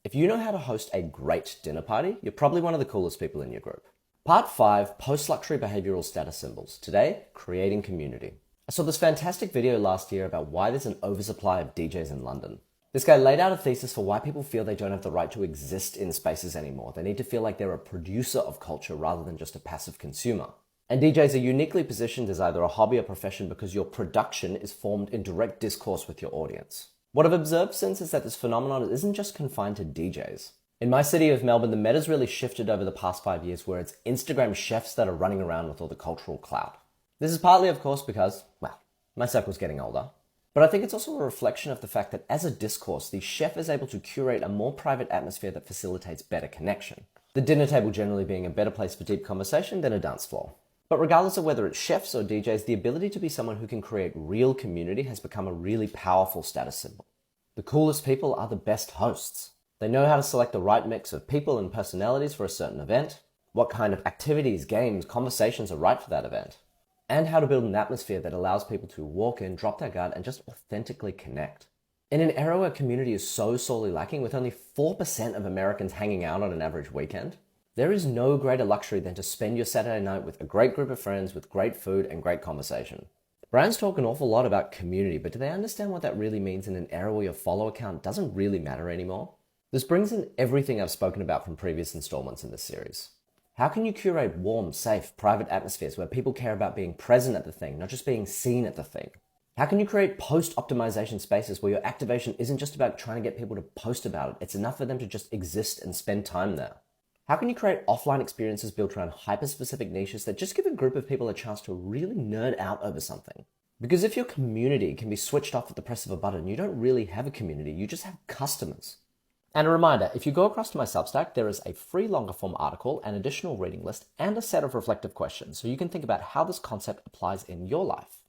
If you know how to host a great dinner party, you're probably one of the coolest people in your group. Part 5, Post-Luxury Behavioral Status Symbols. Today, creating community. I saw this fantastic video last year about why there's an oversupply of DJs in London. This guy laid out a thesis for why people feel they don't have the right to exist in spaces anymore. They need to feel like they're a producer of culture rather than just a passive consumer. And DJs are uniquely positioned as either a hobby or profession because your production is formed in direct discourse with your audience. What I've observed since is that this phenomenon isn't just confined to DJs. In my city of Melbourne, the meta's really shifted over the past 5 years where it's Instagram chefs that are running around with all the cultural clout. This is partly, of course, because, well, my circle's getting older. But I think it's also a reflection of the fact that as a discourse, the chef is able to curate a more private atmosphere that facilitates better connection. The dinner table generally being a better place for deep conversation than a dance floor. But regardless of whether it's chefs or DJs, the ability to be someone who can create real community has become a really powerful status symbol. The coolest people are the best hosts. They know how to select the right mix of people and personalities for a certain event, what kind of activities, games, conversations are right for that event, and how to build an atmosphere that allows people to walk in, drop their guard, and just authentically connect. In an era where community is so sorely lacking, with only 4% of Americans hanging out on an average weekend, there is no greater luxury than to spend your Saturday night with a great group of friends with great food and great conversation. Brands talk an awful lot about community, but do they understand what that really means in an era where your follower count doesn't really matter anymore? This brings in everything I've spoken about from previous installments in this series. How can you curate warm, safe, private atmospheres where people care about being present at the thing, not just being seen at the thing? How can you create post-optimization spaces where your activation isn't just about trying to get people to post about it, it's enough for them to just exist and spend time there? How can you create offline experiences built around hyper-specific niches that just give a group of people a chance to really nerd out over something? Because if your community can be switched off at the press of a button, you don't really have a community, you just have customers. And a reminder, if you go across to my Substack, there is a free longer form article, an additional reading list, and a set of reflective questions, so you can think about how this concept applies in your life.